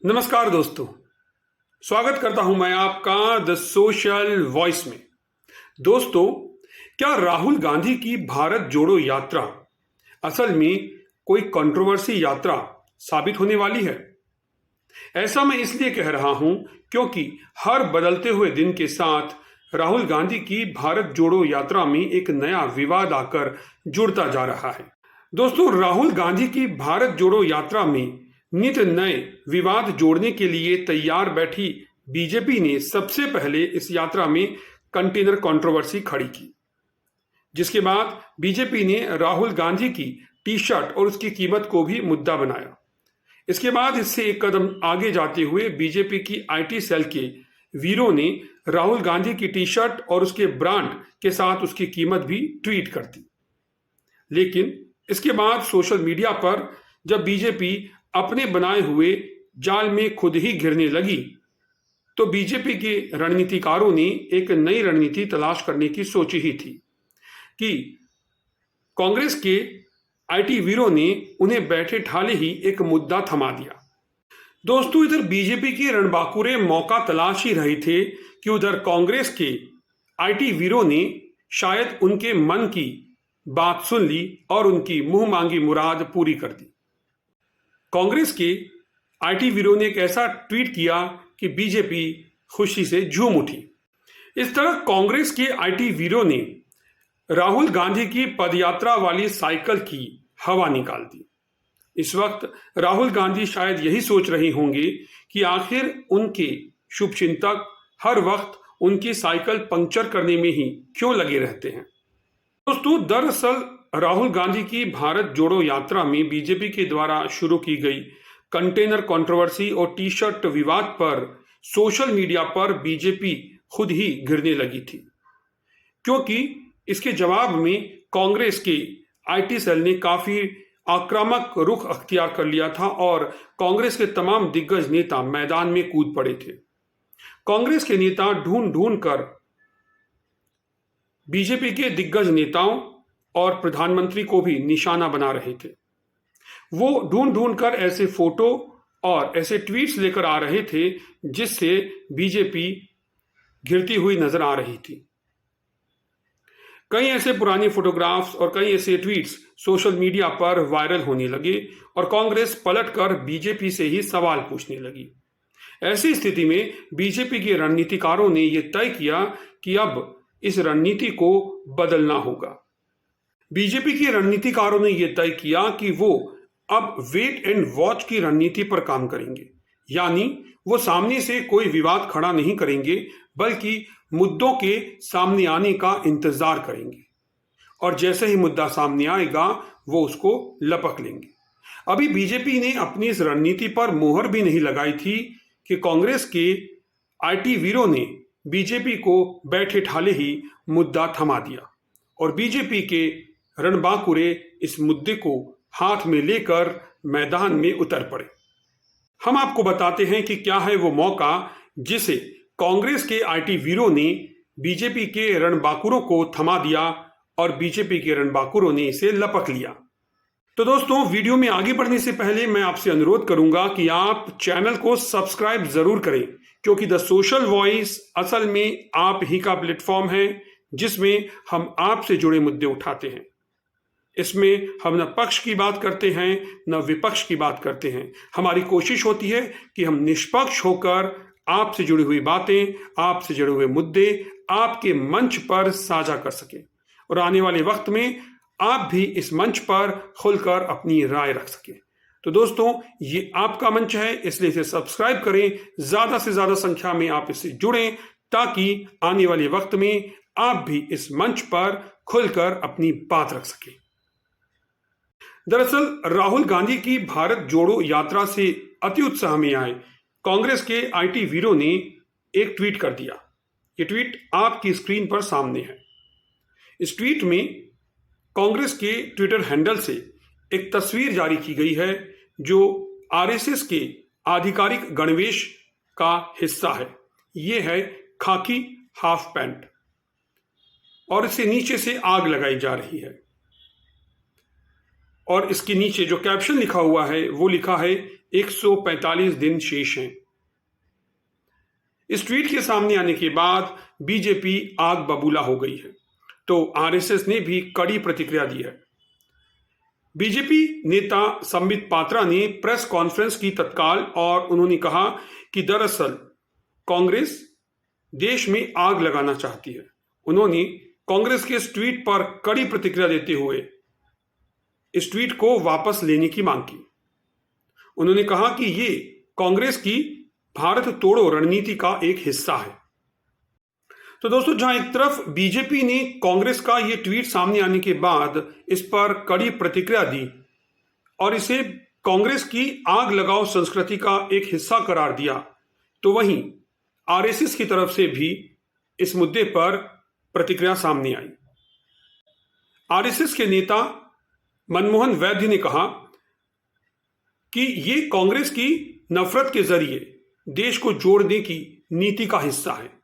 नमस्कार दोस्तों, स्वागत करता हूं मैं आपका द सोशल वॉइस में। दोस्तों, क्या राहुल गांधी की भारत जोड़ो यात्रा असल में कोई कंट्रोवर्सी यात्रा साबित होने वाली है? ऐसा मैं इसलिए कह रहा हूं क्योंकि हर बदलते हुए दिन के साथ राहुल गांधी की भारत जोड़ो यात्रा में एक नया विवाद आकर जुड़ता जा रहा है। दोस्तों, राहुल गांधी की भारत जोड़ो यात्रा में नित नए विवाद जोड़ने के लिए तैयार बैठी बीजेपी ने सबसे पहले इस यात्रा में कंटेनर कंट्रोवर्सी खड़ी की, जिसके बाद बीजेपी ने राहुल गांधी की टी शर्ट और उसकी कीमत को भी मुद्दा बनाया। इसके बाद इससे एक कदम आगे जाते हुए बीजेपी की आईटी सेल के वीरों ने राहुल गांधी की टी शर्ट और उसके ब्रांड के साथ उसकी कीमत भी ट्वीट कर दी। लेकिन इसके बाद सोशल मीडिया पर जब बीजेपी अपने बनाए हुए जाल में खुद ही घिरने लगी, तो बीजेपी के रणनीतिकारों ने एक नई रणनीति तलाश करने की सोची ही थी कि कांग्रेस के आईटी वीरों ने उन्हें बैठे ठाले ही एक मुद्दा थमा दिया। दोस्तों, इधर बीजेपी के रणबांकुरे मौका तलाश ही रहे थे कि उधर कांग्रेस के आईटी वीरों ने शायद उनके मन की बात सुन ली और उनकी मुंह मांगी मुराद पूरी कर दी। कांग्रेस के आईटी वीरों ने एक ऐसा ट्वीट किया कि बीजेपी खुशी से झूम उठी। इस तरह कांग्रेस के आईटी वीरों ने राहुल गांधी की पदयात्रा वाली साइकिल की हवा निकाल दी। इस वक्त राहुल गांधी शायद यही सोच रहे होंगे कि आखिर उनके शुभचिंतक हर वक्त उनकी साइकिल पंक्चर करने में ही क्यों लगे रहते हैं। दोस्तों, दरअसल राहुल गांधी की भारत जोड़ो यात्रा में बीजेपी के द्वारा शुरू की गई कंटेनर कंट्रोवर्सी और टी शर्ट विवाद पर सोशल मीडिया पर बीजेपी खुद ही घिरने लगी थी, क्योंकि इसके जवाब में कांग्रेस के आईटी सेल ने काफी आक्रामक रुख अख्तियार कर लिया था और कांग्रेस के तमाम दिग्गज नेता मैदान में कूद पड़े थे। कांग्रेस के नेता ढूंढ ढूंढ कर बीजेपी के दिग्गज नेताओं और प्रधानमंत्री को भी निशाना बना रहे थे। वो ढूंढ ढूंढ कर ऐसे फोटो और ऐसे ट्वीट्स लेकर आ रहे थे जिससे बीजेपी घिरती हुई नजर आ रही थी। कई ऐसे पुरानी फोटोग्राफ्स और कई ऐसे ट्वीट्स सोशल मीडिया पर वायरल होने लगे और कांग्रेस पलटकर बीजेपी से ही सवाल पूछने लगी। ऐसी स्थिति में बीजेपी के रणनीतिकारों ने यह तय किया कि अब इस रणनीति को बदलना होगा। बीजेपी के रणनीतिकारों ने यह तय किया कि वो अब वेट एंड वॉच की रणनीति पर काम करेंगे, यानी वो सामने से कोई विवाद खड़ा नहीं करेंगे बल्कि मुद्दों के सामने आने का इंतजार करेंगे और जैसे ही मुद्दा सामने आएगा वो उसको लपक लेंगे। अभी बीजेपी ने अपनी इस रणनीति पर मोहर भी नहीं लगाई थी कि कांग्रेस के आईटी वीरों ने बीजेपी को बैठे ठाले ही मुद्दा थमा दिया और बीजेपी के रणबांकुरे इस मुद्दे को हाथ में लेकर मैदान में उतर पड़े। हम आपको बताते हैं कि क्या है वो मौका जिसे कांग्रेस के आईटी वीरों ने बीजेपी के रणबांकुरों को थमा दिया और बीजेपी के रणबांकुरों ने इसे लपक लिया। तो दोस्तों, वीडियो में आगे बढ़ने से पहले मैं आपसे अनुरोध करूंगा कि आप चैनल को सब्सक्राइब जरूर करें, क्योंकि द सोशल वॉइस असल में आप ही का प्लेटफॉर्म है जिसमें हम आपसे जुड़े मुद्दे उठाते हैं। इसमें हम न पक्ष की बात करते हैं न विपक्ष की बात करते हैं। हमारी कोशिश होती है कि हम निष्पक्ष होकर आपसे जुड़ी हुई बातें, आपसे जुड़े हुए मुद्दे आपके मंच पर साझा कर सकें और आने वाले वक्त में आप भी इस मंच पर खुलकर अपनी राय रख सकें। तो दोस्तों, ये आपका मंच है, इसलिए इसे सब्सक्राइब करें, ज्यादा से ज्यादा संख्या में आप इससे जुड़ें ताकि आने वाले वक्त में आप भी इस मंच पर खुलकर अपनी बात रख सकें। दरअसल राहुल गांधी की भारत जोड़ो यात्रा से अति उत्साह में आए कांग्रेस के आईटी वीरों ने एक ट्वीट कर दिया। ये ट्वीट आपकी स्क्रीन पर सामने है। इस ट्वीट में कांग्रेस के ट्विटर हैंडल से एक तस्वीर जारी की गई है जो आरएसएस के आधिकारिक गणवेश का हिस्सा है। ये है खाकी हाफ पैंट और इससे नीचे से आग लगाई जा रही है और इसके नीचे जो कैप्शन लिखा हुआ है वो लिखा है, 145 दिन शेष हैं। इस ट्वीट के सामने आने के बाद बीजेपी आग बबूला हो गई है, तो आरएसएस ने भी कड़ी प्रतिक्रिया दी है। बीजेपी नेता संबित पात्रा ने प्रेस कॉन्फ्रेंस की तत्काल और उन्होंने कहा कि दरअसल कांग्रेस देश में आग लगाना चाहती है। उन्होंने कांग्रेस के इस ट्वीट पर कड़ी प्रतिक्रिया देते हुए इस ट्वीट को वापस लेने की मांग की। उन्होंने कहा कि ये कांग्रेस की भारत तोड़ो रणनीति का एक हिस्सा है। तो दोस्तों, जहां एक तरफ बीजेपी ने कांग्रेस का ये ट्वीट सामने आने के बाद इस पर कड़ी प्रतिक्रिया दी और इसे कांग्रेस की आग लगाओ संस्कृति का एक हिस्सा करार दिया, तो वहीं आरएसएस की तरफ से भी इस मुद्दे पर प्रतिक्रिया सामने आई। आरएसएस के नेता मनमोहन वैद्य ने कहा कि ये कांग्रेस की नफरत के जरिए देश को जोड़ने की नीति का हिस्सा है।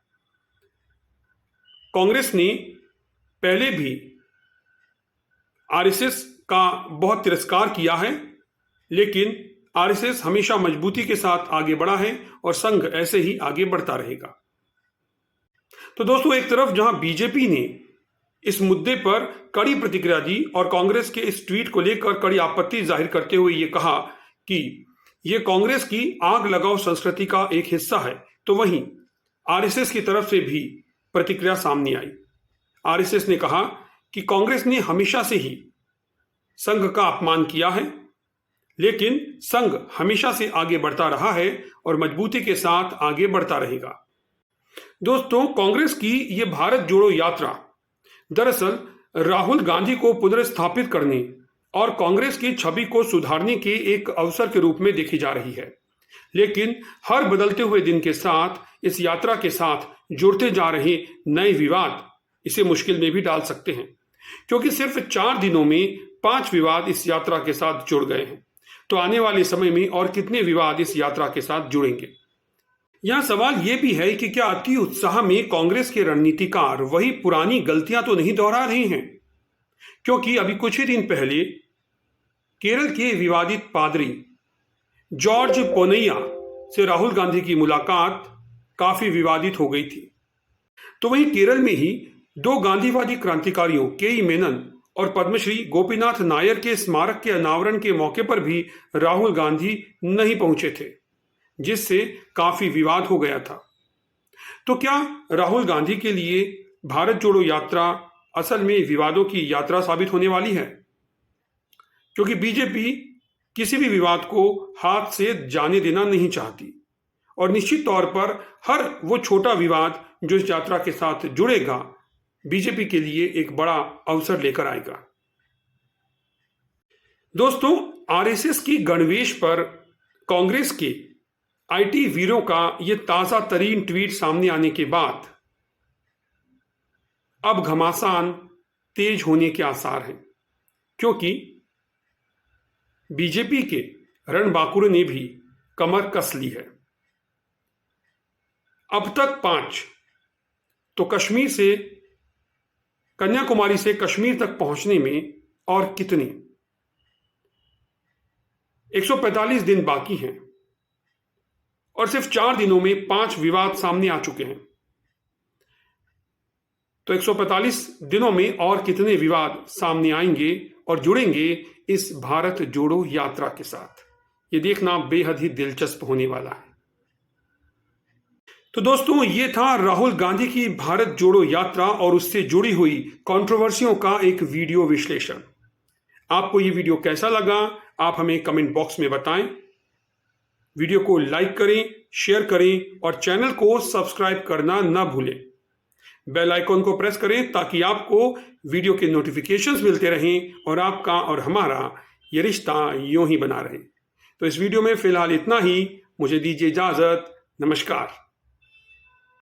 कांग्रेस ने पहले भी आरएसएस का बहुत तिरस्कार किया है, लेकिन आरएसएस हमेशा मजबूती के साथ आगे बढ़ा है और संघ ऐसे ही आगे बढ़ता रहेगा। तो दोस्तों, एक तरफ जहां बीजेपी ने इस मुद्दे पर कड़ी प्रतिक्रिया दी और कांग्रेस के इस ट्वीट को लेकर कड़ी आपत्ति जाहिर करते हुए ये कहा कि यह कांग्रेस की आग लगाओ संस्कृति का एक हिस्सा है, तो वहीं आरएसएस की तरफ से भी प्रतिक्रिया सामने आई। आरएसएस ने कहा कि कांग्रेस ने हमेशा से ही संघ का अपमान किया है, लेकिन संघ हमेशा से आगे बढ़ता रहा है और मजबूती के साथ आगे बढ़ता रहेगा। दोस्तों, कांग्रेस की यह भारत जोड़ो यात्रा दरअसल राहुल गांधी को पुनर्स्थापित करने और कांग्रेस की छवि को सुधारने के एक अवसर के रूप में देखी जा रही है, लेकिन हर बदलते हुए दिन के साथ इस यात्रा के साथ जुड़ते जा रहे नए विवाद इसे मुश्किल में भी डाल सकते हैं, क्योंकि सिर्फ 4 दिनों में 5 विवाद इस यात्रा के साथ जुड़ गए हैं। तो आने वाले समय में और कितने विवाद इस यात्रा के साथ जुड़ेंगे? यहां सवाल यह भी है कि क्या अति उत्साह में कांग्रेस के रणनीतिकार वही पुरानी गलतियां तो नहीं दोहरा रहे हैं? क्योंकि अभी कुछ ही दिन पहले केरल के विवादित पादरी जॉर्ज पोनैया से राहुल गांधी की मुलाकात काफी विवादित हो गई थी। तो वहीं केरल में ही 2 गांधीवादी क्रांतिकारियों के.ई. मेनन और पद्मश्री गोपीनाथ नायर के स्मारक के अनावरण के मौके पर भी राहुल गांधी नहीं पहुंचे थे, जिससे काफी विवाद हो गया था। तो क्या राहुल गांधी के लिए भारत जोड़ो यात्रा असल में विवादों की यात्रा साबित होने वाली है? क्योंकि बीजेपी किसी भी विवाद को हाथ से जाने देना नहीं चाहती और निश्चित तौर पर हर वो छोटा विवाद जो इस यात्रा के साथ जुड़ेगा बीजेपी के लिए एक बड़ा अवसर लेकर आएगा। दोस्तों, आरएसएस की गणवेश पर कांग्रेस के आईटी वीरों का यह ताजा तरीन ट्वीट सामने आने के बाद अब घमासान तेज होने के आसार हैं, क्योंकि बीजेपी के रणबांकुर ने भी कमर कस ली है। अब तक 5, तो कश्मीर से कन्याकुमारी से कश्मीर तक पहुंचने में और कितने 145 दिन बाकी हैं और सिर्फ 4 दिनों में 5 विवाद सामने आ चुके हैं। तो 145 दिनों में और कितने विवाद सामने आएंगे और जुड़ेंगे इस भारत जोड़ो यात्रा के साथ, ये देखना बेहद ही दिलचस्प होने वाला है। तो दोस्तों, ये था राहुल गांधी की भारत जोड़ो यात्रा और उससे जुड़ी हुई कंट्रोवर्सियों का एक वीडियो विश्लेषण। आपको ये वीडियो कैसा लगा आप हमें कमेंट बॉक्स में बताएं। वीडियो को लाइक करें, शेयर करें और चैनल को सब्सक्राइब करना ना भूलें। बेल आइकॉन को प्रेस करें ताकि आपको वीडियो के नोटिफिकेशंस मिलते रहें और आपका और हमारा ये रिश्ता यूं ही बना रहे। तो इस वीडियो में फिलहाल इतना ही। मुझे दीजिए इजाजत। नमस्कार।